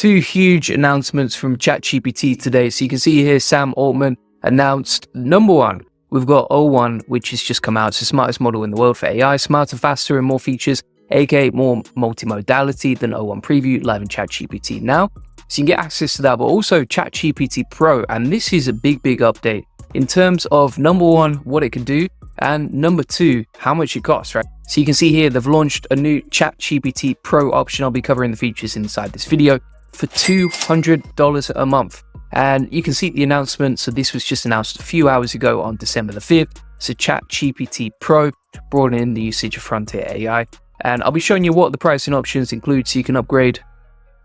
two huge announcements from ChatGPT today. So you can see here, Sam Altman announced number one, we've got O1, which has just come out. It's the smartest model in the world for AI, smarter, faster, and more features, aka more multimodality than O1 Preview, live in ChatGPT now. So you can get access to that, but also ChatGPT Pro. And this is a big update in terms of number one, what it can do, and number two, how much it costs, right? So you can see here, they've launched a new ChatGPT Pro option. I'll be covering the features inside this video for $200 a month. And you can see the announcement. So this was just announced a few hours ago on December the 5th. So ChatGPT Pro brought in the usage of Frontier AI. And I'll be showing you what the pricing options include so you can upgrade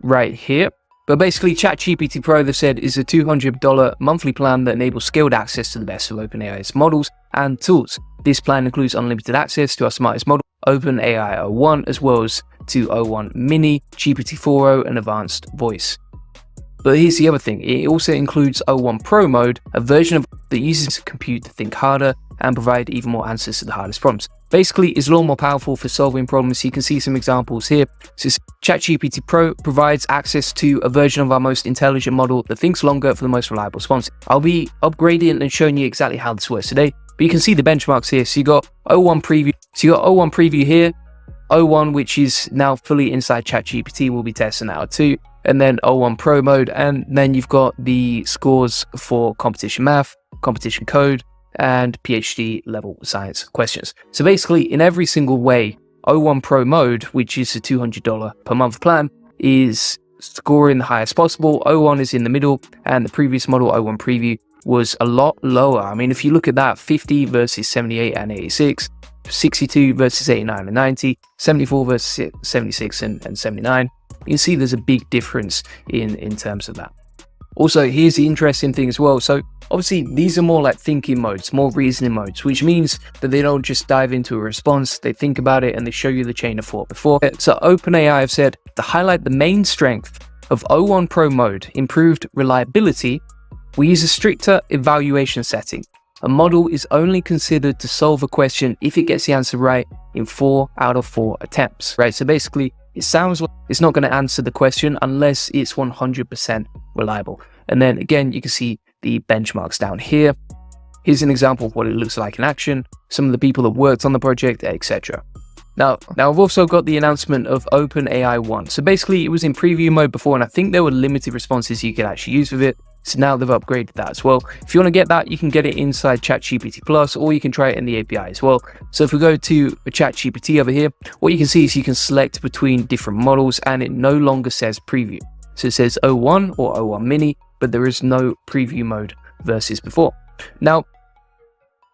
right here. But basically, ChatGPT Pro, they've said, is a $200 monthly plan that enables scaled access to the best of OpenAI's models and tools. This plan includes unlimited access to our smartest model, OpenAI O1, as well as to O1 Mini, GPT-4o, and Advanced Voice. But here's the other thing, it also includes O1 Pro mode, a version of that uses compute to think harder and provide even more answers to the hardest problems. Basically, it's a lot more powerful for solving problems. So you can see some examples here. So ChatGPT Pro provides access to a version of our most intelligent model that thinks longer for the most reliable response. I'll be upgrading and showing you exactly how this works today, but you can see the benchmarks here. So you got O1 Preview. So you got O1 Preview here, O1, which is now fully inside ChatGPT, we'll be testing out too, and then O1 Pro mode, and then you've got the scores for competition math, competition code, and PhD level science questions. So basically, in every single way, O1 Pro mode, which is a $200 per month plan, is scoring the highest possible. O1 is in the middle, and the previous model, O1 Preview, was a lot lower. I mean, if you look at that, 50 versus 78 and 86, 62 versus 89 and 90, 74 versus 76 and 79. You can see there's a big difference in terms of that. Also, here's the interesting thing as well. So obviously, these are more like thinking modes, more reasoning modes, which means that they don't just dive into a response, they think about it and they show you the chain of thought before. So OpenAI have said to highlight the main strength of O1 Pro mode, improved reliability, we use a stricter evaluation setting. A model is only considered to solve a question if it gets the answer right in 4 out of 4 attempts, right? So basically, it sounds like it's not going to answer the question unless it's 100% reliable. And then again, you can see the benchmarks down here. Here's an example of what it looks like in action, some of the people that worked on the project, etc. Now I've also got the announcement of OpenAI 1. So basically, it was in preview mode before, and I think there were limited responses you could actually use with it. So now they've upgraded that as well. If you want to get that, you can get it inside ChatGPT Plus, or you can try it in the API as well. So if we go to ChatGPT over here, what you can see is you can select between different models, and it no longer says preview. So it says O1 or O1 Mini, but there is no preview mode versus before. Now,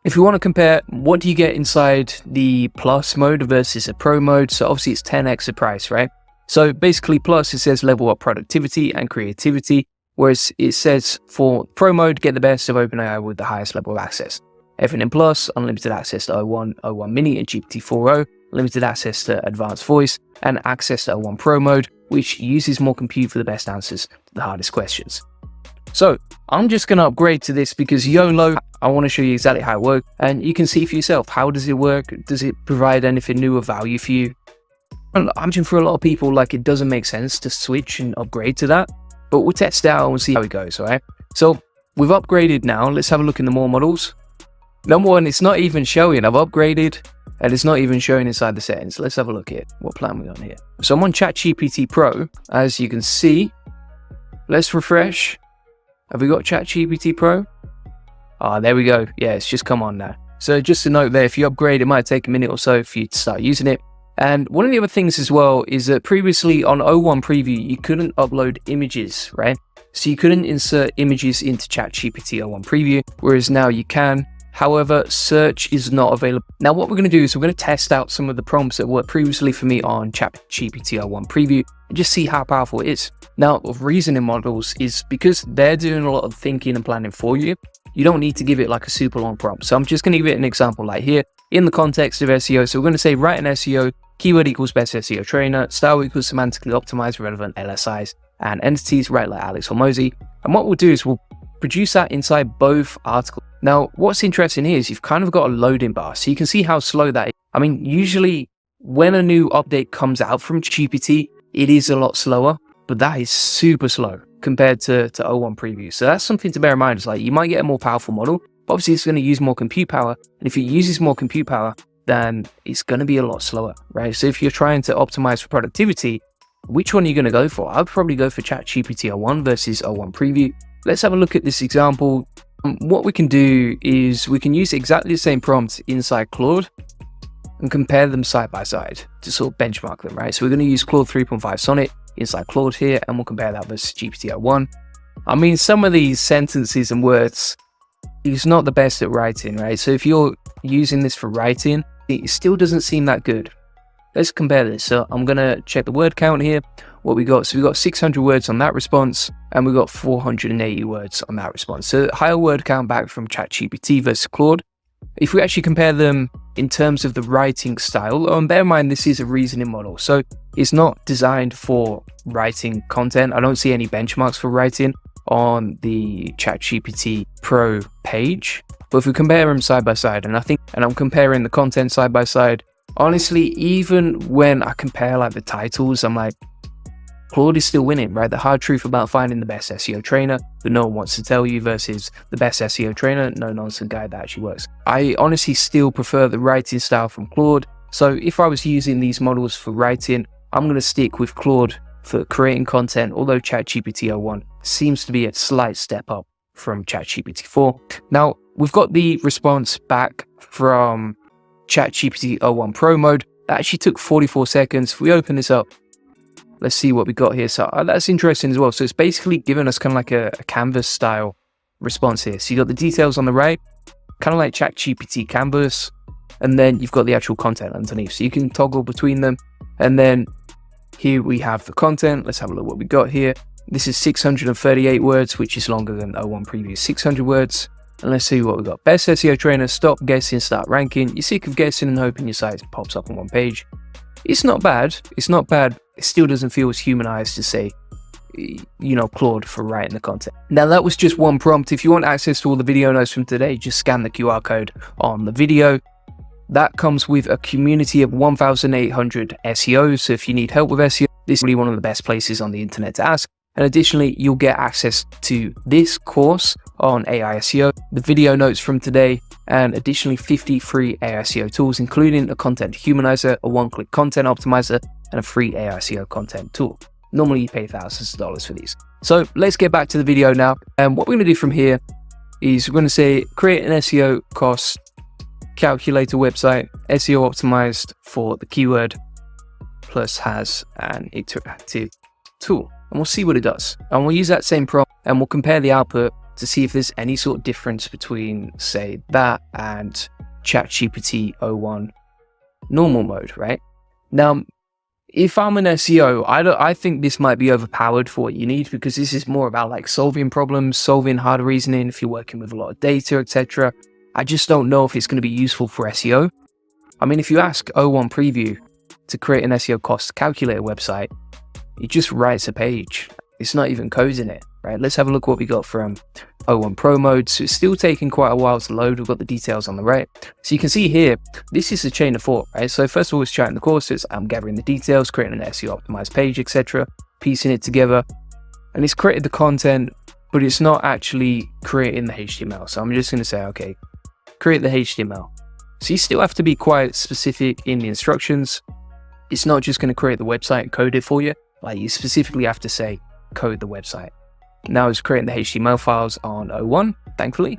if we want to compare, what do you get inside the Plus mode versus a Pro mode? So obviously it's 10x the price, right? So basically Plus, it says level up productivity and creativity, whereas it says for Pro mode, get the best of OpenAI with the highest level of access. Everything Plus, unlimited access to O1, O1 Mini and GPT-4o, limited access to advanced voice, and access to O1 Pro mode, which uses more compute for the best answers to the hardest questions. So I'm just going to upgrade to this because YOLO, I want to show you exactly how it works, and you can see for yourself, how does it work? Does it provide anything new of value for you? I'm imagine for a lot of people, like, it doesn't make sense to switch and upgrade to that, but we'll test it out and see how it goes, all right? So we've upgraded now. Let's have a look in the more models. Number one, it's not even showing. I've upgraded and it's not even showing inside the settings. Let's have a look here. What plan we on here? So I'm on ChatGPT Pro, as you can see. Let's refresh. Have we got ChatGPT Pro? Ah, there we go. Yeah, it's just come on now. So just a note there, if you upgrade, it might take a minute or so for you to start using it. And one of the other things as well is that previously on O1 Preview, you couldn't upload images, right? So you couldn't insert images into ChatGPT O1 Preview, whereas now you can. However, search is not available. Now what we're going to do is we're going to test out some of the prompts that worked previously for me on ChatGPT O1 Preview and just see how powerful it is. Now, of reasoning models is because they're doing a lot of thinking and planning for you, you don't need to give it like a super long prompt. So I'm just going to give it an example like here in the context of SEO. So we're going to say write an SEO, keyword equals best SEO trainer, style equals semantically optimized relevant LSIs and entities, write like Alex Hormozy. And what we'll do is we'll produce that inside both articles. Now, what's interesting here is you've kind of got a loading bar, so you can see how slow that is. I mean, usually when a new update comes out from GPT, it is a lot slower. but that is super slow compared to O1 preview. So that's something to bear in mind. It's like you might get a more powerful model, but obviously it's going to use more compute power. And if it uses more compute power, then it's going to be a lot slower, right? So if you're trying to optimize for productivity, which one are you going to go for? I'd probably go for ChatGPT O1 versus O1 preview. Let's have a look at this example. What we can do is we can use exactly the same prompt inside Claude and compare them side by side to sort of benchmark them, right? So we're going to use Claude 3.5 Sonnet inside Claude here, and we'll compare that versus GPT-O1. I mean, some of these sentences and words, it's not the best at writing, right? So if you're using this for writing, it still doesn't seem that good. Let's compare this. So I'm going to check the word count here. What we got, so we got 600 words on that response, and we got 480 words on that response. So higher word count back from ChatGPT versus Claude. If we actually compare them in terms of the writing style, and bear in mind this is a reasoning model, so it's not designed for writing content. I don't see any benchmarks for writing on the ChatGPT Pro page. But if we compare them side by side, and I'm comparing the content side by side, honestly, even when I compare like the titles, I'm like, Claude is still winning, right? The hard truth about finding the best SEO trainer that no one wants to tell you versus the best SEO trainer, no nonsense guide that actually works. I honestly still prefer the writing style from Claude. So if I was using these models for writing, I'm going to stick with Claude for creating content, although ChatGPT O1 seems to be a slight step up from ChatGPT 4. Now, we've got the response back from ChatGPT O1 Pro mode. That actually took 44 seconds. If we open this up, let's see what we got here. So that's interesting as well. So it's basically given us kind of like a canvas style response here. So you got the details on the right, kind of like ChatGPT canvas, and then you've got the actual content underneath. So you can toggle between them. And then here we have the content. Let's have a look what we got here. This is 638 words, which is longer than O1 Preview 600 words. And let's see what we got. Best SEO trainer, stop guessing, start ranking. You're sick of guessing and hoping your site pops up on one page. It's not bad. It's not bad. It still doesn't feel as humanized to say, Claude for writing the content. Now that was just one prompt. If you want access to all the video notes from today, just scan the QR code on the video. That comes with a community of 1,800 SEOs. So if you need help with SEO, this is really one of the best places on the internet to ask. And additionally, you'll get access to this course on AI SEO, the video notes from today, and additionally 50 free AI SEO tools, including a content humanizer, a one-click content optimizer, and a free AI SEO content tool. Normally you pay thousands of dollars for these. So let's get back to the video now. And what we're going to do from here is we're going to say create an SEO cost calculator website, SEO optimized for the keyword, plus has an interactive tool. And we'll see what it does. And we'll use that same prompt and we'll compare the output to see if there's any sort of difference between, say, that and ChatGPT O1 normal mode, right? Now, if I'm an SEO, I think this might be overpowered for what you need, because this is more about like solving problems, solving hard reasoning, if you're working with a lot of data, etc. I just don't know if it's going to be useful for SEO. I mean, if you ask O1 Preview to create an SEO cost calculator website, it just writes a page. It's not even coding it, right? Let's have a look what we got from O1 Pro mode. So it's still taking quite a while to load. We've got the details on the right. So you can see here, this is a chain of thought, right? So first of all, it's charting the courses. I'm gathering the details, creating an SEO optimized page, etc., piecing it together. And it's created the content, but it's not actually creating the HTML. So I'm just going to say, okay, create the HTML. So you still have to be quite specific in the instructions. It's not just going to create the website and code it for you. Like, you specifically have to say code the website. Now it's creating the HTML files on O1, thankfully.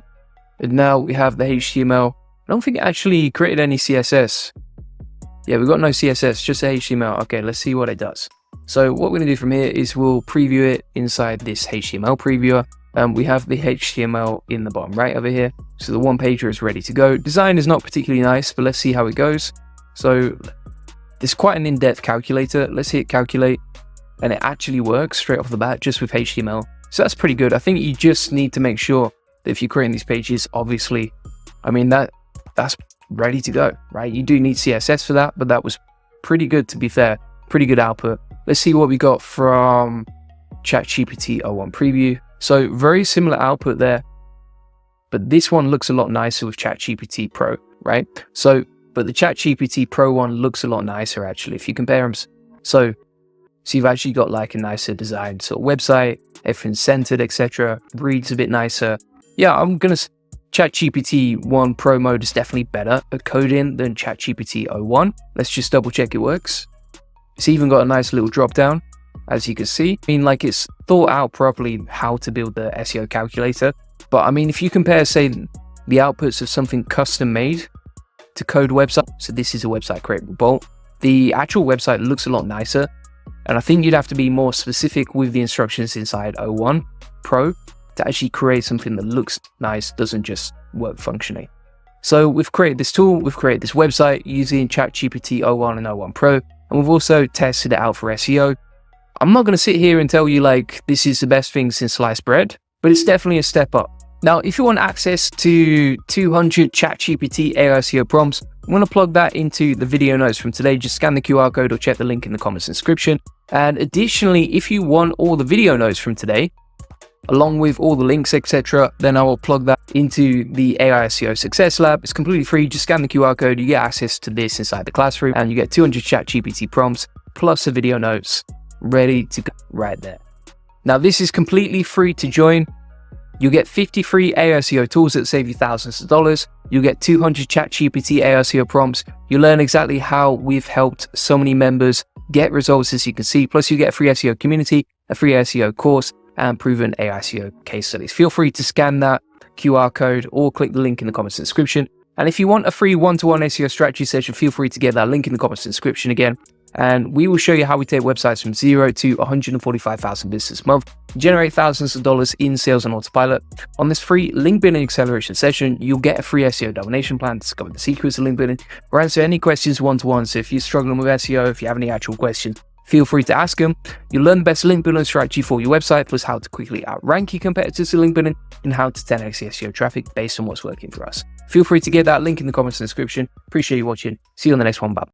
And now we have the HTML. I don't think it actually created any CSS. Yeah, we've got no CSS, just the HTML. Okay, let's see what it does. So what we're going to do from here is we'll preview it inside this HTML previewer. We have the HTML in the bottom right over here. So the one pager is ready to go. Design is not particularly nice, but let's see how it goes. So there's quite an in-depth calculator. Let's hit calculate. And it actually works straight off the bat just with HTML. So that's pretty good. I think you just need to make sure that if you're creating these pages, obviously, I mean, that's ready to go, right? You do need CSS for that, but that was pretty good, to be fair. Pretty good output. Let's see what we got from ChatGPT O1 Preview. So very similar output there, but this one looks a lot nicer with ChatGPT Pro, right? So, but the ChatGPT Pro one looks a lot nicer actually if you compare them. So So you've actually got like a nicer designed sort of website, everything's centered, etc. Reads a bit nicer. Yeah, ChatGPT 1 Pro mode is definitely better at coding than ChatGPT 01. Let's just double check it works. It's even got a nice little drop down, as you can see. I mean, like, it's thought out properly how to build the SEO calculator. But I mean, if you compare, say, the outputs of something custom made to code website, so this is a website created with Bolt, the actual website looks a lot nicer. And I think you'd have to be more specific with the instructions inside 01 Pro to actually create something that looks nice, doesn't just work functionally. So we've created this tool, we've created this website using ChatGPT 01 and 01 Pro, and we've also tested it out for SEO. I'm not going to sit here and tell you like this is the best thing since sliced bread, but it's definitely a step up. Now, if you want access to 200 ChatGPT AI SEO prompts, I'm going to plug that into the video notes from today. Just scan the QR code or check the link in the comments description. And additionally, if you want all the video notes from today, along with all the links, etc., then I will plug that into the AI SEO Success Lab. It's completely free. Just scan the QR code. You get access to this inside the classroom, and you get 200 ChatGPT prompts plus the video notes ready to go right there. Now, this is completely free to join. You get 50 free AI SEO tools that save you thousands of dollars. You get 200 ChatGPT AI SEO prompts. You learn exactly how we've helped so many members get results, as you can see. Plus, you get a free SEO community, a free SEO course, and proven AI SEO case studies. Feel free to scan that QR code or click the link in the comments description. And if you want a free one-to-one SEO strategy session, feel free to get that link in the comments description again. And we will show you how we take websites from 0 to 145,000 visitors a month, generate thousands of dollars in sales on autopilot. On this free link building acceleration session, you'll get a free SEO domination plan to discover the secrets of link building or answer any questions one-to-one. So if you're struggling with SEO, if you have any actual questions, feel free to ask them. You'll learn the best link building strategy for your website, plus how to quickly outrank your competitors to link building and how to 10x the SEO traffic based on what's working for us. Feel free to get that link in the comments description. Appreciate you watching. See you on the next one. Bye.